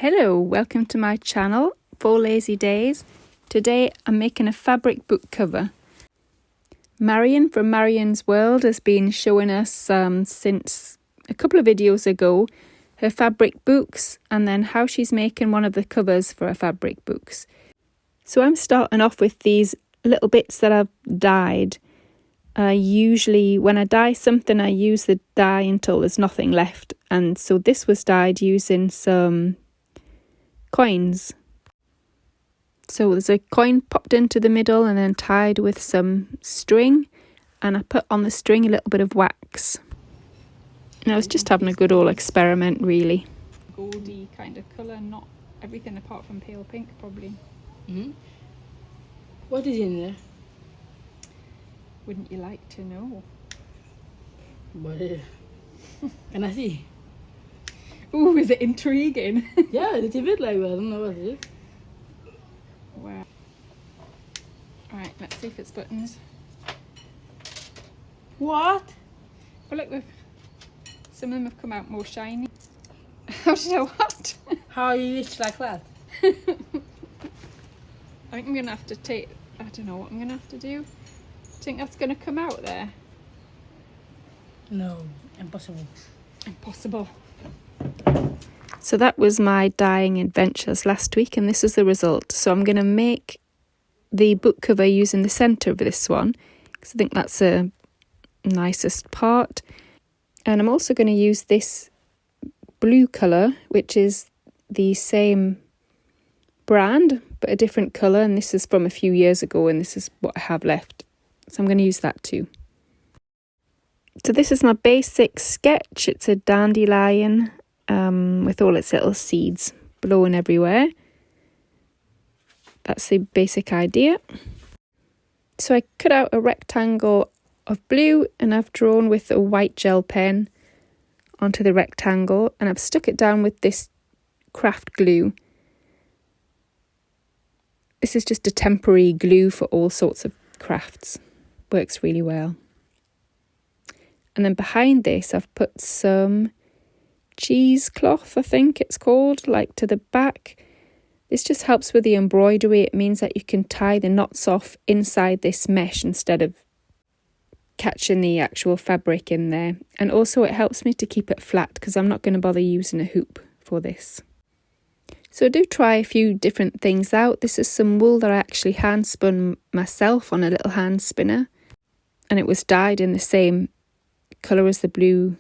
Hello, welcome to my channel, 4 Lazy Days. Today I'm making a fabric book cover. Marion from Marion's World has been showing us since a couple of videos ago her fabric books and then how she's making one of the covers for her fabric books. So I'm starting off with these little bits that I've dyed. Usually when I dye something I use the dye until there's nothing left, and so this was dyed using some coins. So there's a coin popped into the middle and then tied with some string, and I put on the string a little bit of wax. And I was just having a good old experiment really. Goldy kind of colour, not everything apart from pale pink probably. What is in there? Wouldn't you like to know? What is it? Can I see? Ooh, is it intriguing? Yeah, it's a bit like that. I don't know what it is. Wow. Alright, let's see if it's buttons. What? Oh look, some of them have come out more shiny. How do you know what? How you reach like that? I think I'm going to have to take, I don't know what I'm going to have to do. Do you think that's going to come out there? No, impossible. Impossible. So that was my dyeing adventures last week, and this is the result. So I'm going to make the book cover using the centre of this one, because I think that's the nicest part. And I'm also going to use this blue colour, which is the same brand but a different colour, and this is from a few years ago and this is what I have left. So I'm going to use that too. So this is my basic sketch. It's a dandelion with all its little seeds blowing everywhere. That's the basic idea. So I cut out a rectangle of blue and I've drawn with a white gel pen onto the rectangle, and I've stuck it down with this craft glue. This is just a temporary glue for all sorts of crafts. Works really well. And then behind this I've put some cheesecloth, I think it's called, like to the back. This just helps with the embroidery. It means that you can tie the knots off inside this mesh instead of catching the actual fabric in there. And also it helps me to keep it flat because I'm not going to bother using a hoop for this. So do try a few different things out. This is some wool that I actually hand spun myself on a little hand spinner, and it was dyed in the same colour as the blue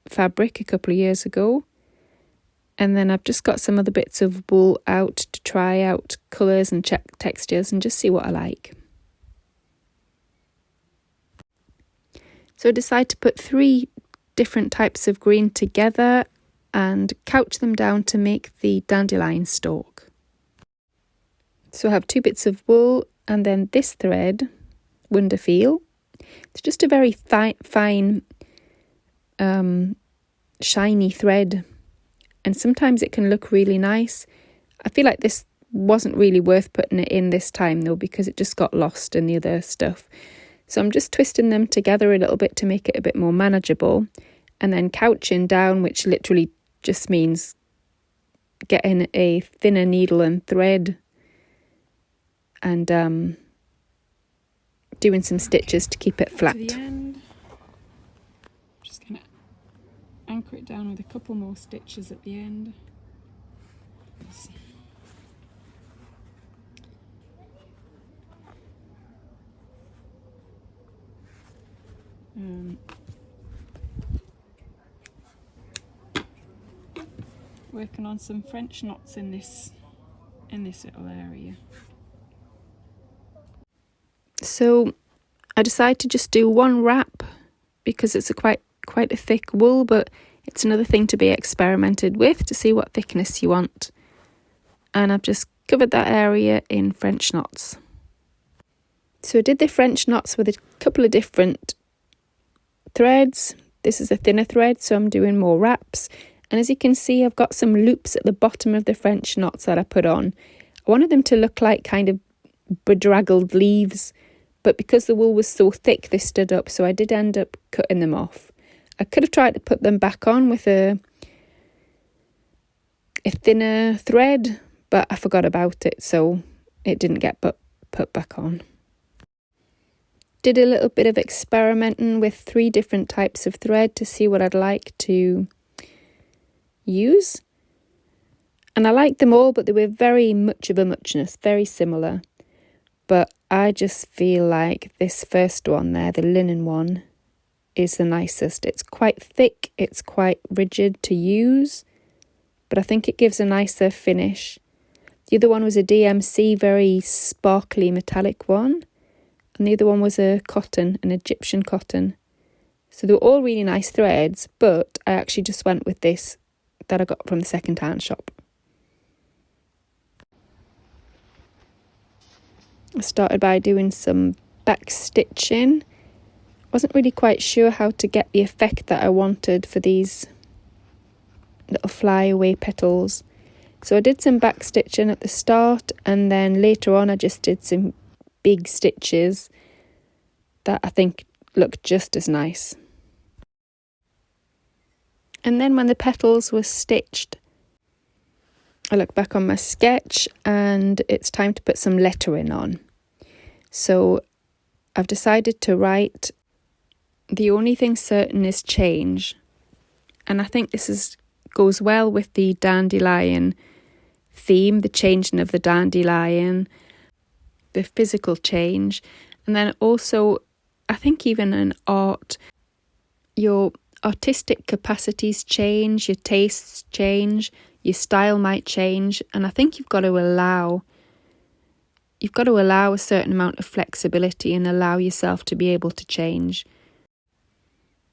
fabric a couple of years ago. And then I've just got some other bits of wool out to try out colours and check textures and just see what I like. So I decided to put 3 different types of green together and couch them down to make the dandelion stalk. So I have 2 bits of wool and then this thread, Wonderfeel. It's just a very fine, shiny thread, and sometimes it can look really nice. I feel like this wasn't really worth putting it in this time though, because it just got lost in the other stuff. So I'm just twisting them together a little bit to make it a bit more manageable, and then couching down, which literally just means getting a thinner needle and thread and doing some stitches to keep it flat. To the end, just going to anchor it down with a couple more stitches at the end. Working on some French knots in this little area. So I decided to just do one wrap because it's a quite a thick wool, but it's another thing to be experimented with to see what thickness you want. And I've just covered that area in French knots. So I did the French knots with a couple of different threads. This is a thinner thread, so I'm doing more wraps. And as you can see, I've got some loops at the bottom of the French knots that I put on. I wanted them to look like kind of bedraggled leaves, but because the wool was so thick, they stood up, so I did end up cutting them off. I could have tried to put them back on with a a thinner thread, but I forgot about it, so it didn't get put back on. Did a little bit of experimenting with 3 different types of thread to see what I'd like to use. And I liked them all, but they were very much of a muchness, very similar. But I just feel like this first one there, the linen one, is the nicest. It's quite thick, it's quite rigid to use, but I think it gives a nicer finish. The other one was a DMC, very sparkly metallic one. And the other one was a cotton, an Egyptian cotton. So they were all really nice threads, but I actually just went with this that I got from the second-hand shop. I started by doing some back stitching. Wasn't really quite sure how to get the effect that I wanted for these little flyaway petals. So I did some back stitching at the start, and then later on I just did some big stitches that I think look just as nice. And then when the petals were stitched, I look back on my sketch and it's time to put some lettering on. So I've decided to write, "The only thing certain is change." And I think this goes well with the dandelion theme, the changing of the dandelion, the physical change. And then also, I think even in art, your artistic capacities change, your tastes change, your style might change. And I think you've got to allow a certain amount of flexibility and allow yourself to be able to change.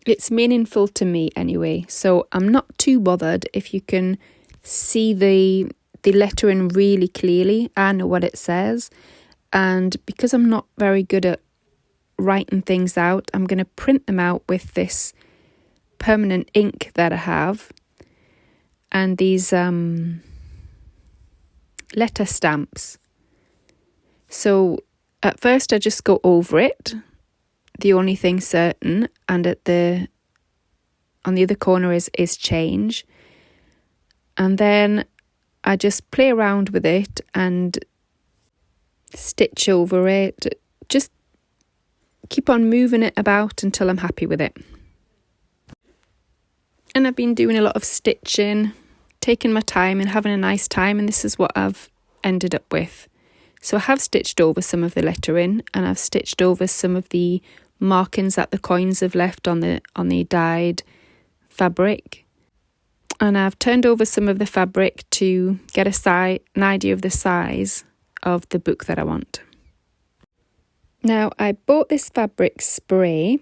It's meaningful to me anyway, so I'm not too bothered if you can see the lettering really clearly. I know what it says, and because I'm not very good at writing things out, I'm going to print them out with this permanent ink that I have and these letter stamps. So at first I just go over it, the only thing certain, and on the other corner is change. And then I just play around with it and stitch over it. Just keep on moving it about until I'm happy with it. And I've been doing a lot of stitching, taking my time and having a nice time, and this is what I've ended up with. So I have stitched over some of the lettering, and I've stitched over some of the markings that the coins have left on the dyed fabric. And I've turned over some of the fabric to get an idea of the size of the book that I want. Now, I bought this fabric spray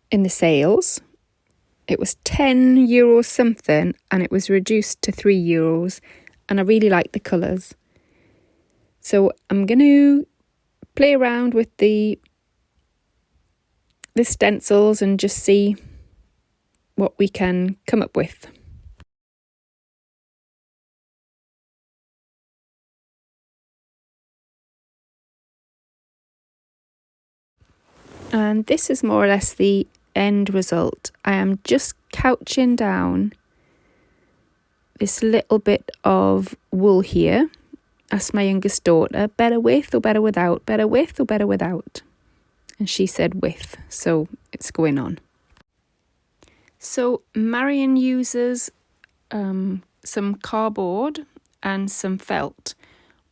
in the sales. It was €10 something, and it was reduced to €3, and I really like the colours. So I'm going to play around with the stencils and just see what we can come up with. And this is more or less the end result. I am just couching down this little bit of wool here. Asked my youngest daughter, better with or better without, better with or better without? And she said with, so it's going on. So Marion uses some cardboard and some felt.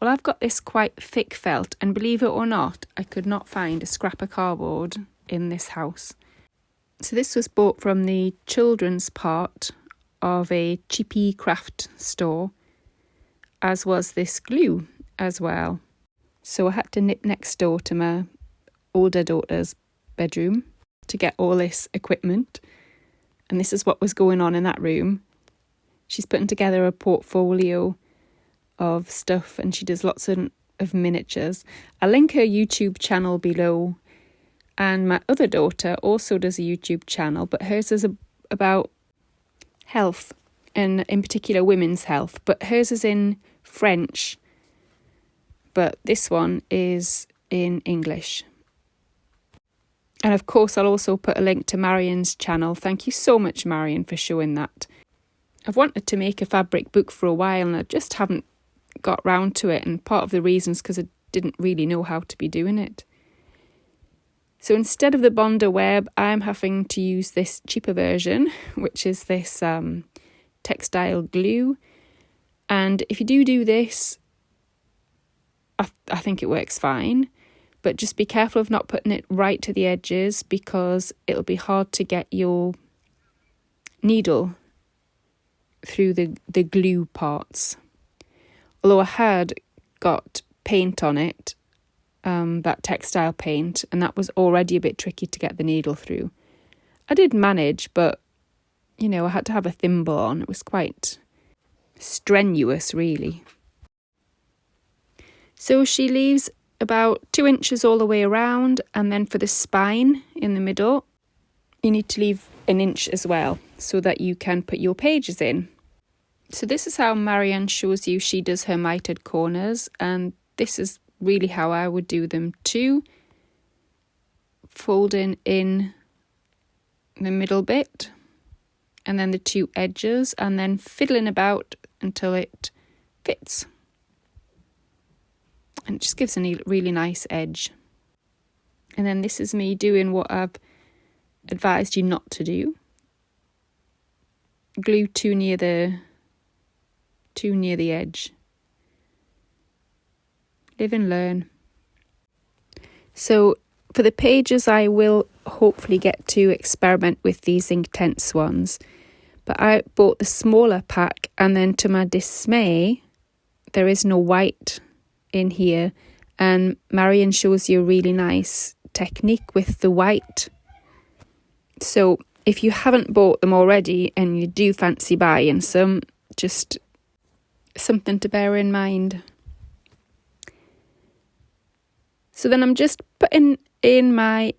Well, I've got this quite thick felt, and believe it or not, I could not find a scrap of cardboard in this house. So this was bought from the children's part of a cheapy craft store, as was this glue as well. So I had to nip next door to my older daughter's bedroom to get all this equipment. And this is what was going on in that room. She's putting together a portfolio of stuff, and she does lots of miniatures. I'll link her YouTube channel below. And my other daughter also does a YouTube channel, but hers is about health, and in particular women's health. But hers is in French, but this one is in English. And of course, I'll also put a link to Marion's channel. Thank you so much, Marion, for showing that. I've wanted to make a fabric book for a while and I just haven't got round to it, and part of the reason is because I didn't really know how to be doing it. So instead of the Bonder web, I'm having to use this cheaper version, which is this textile glue. And if you do this, I think it works fine, but just be careful of not putting it right to the edges because it'll be hard to get your needle through the glue parts. Although I had got paint on it, that textile paint, and that was already a bit tricky to get the needle through. I did manage, but I had to have a thimble on. It was quite strenuous, really. So she leaves about 2 inches all the way around, and then for the spine in the middle, you need to leave 1 inch as well so that you can put your pages in. So this is how Marion shows you she does her mitered corners, and this is really how I would do them too. Folding in the middle bit and then the 2 edges, and then fiddling about until it fits. And it just gives a really nice edge. And then this is me doing what I've advised you not to do. Glue too near the edge. Live and learn. So for the pages, I will hopefully get to experiment with these Inktense ones. But I bought the smaller pack, and then to my dismay, there is no white in here. And Marion shows you a really nice technique with the white. So if you haven't bought them already and you do fancy buying some, just something to bear in mind. So then I'm just putting in my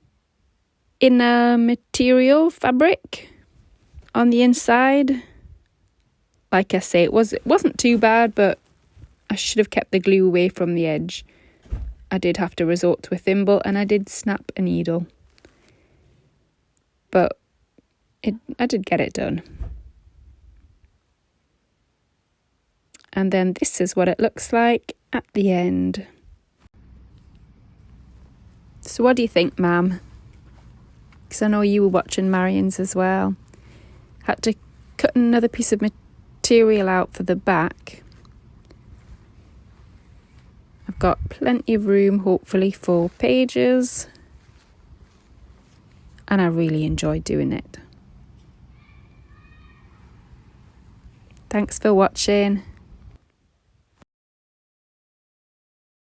inner material fabric on the inside. Like I say, it wasn't too bad, but I should have kept the glue away from the edge. I did have to resort to a thimble, and I did snap a needle. But I did get it done. And then this is what it looks like at the end. So what do you think, ma'am? Because I know you were watching Marion's as well. Had to cut another piece of material out for the back. I've got plenty of room, hopefully, for pages. And I really enjoyed doing it. Thanks for watching.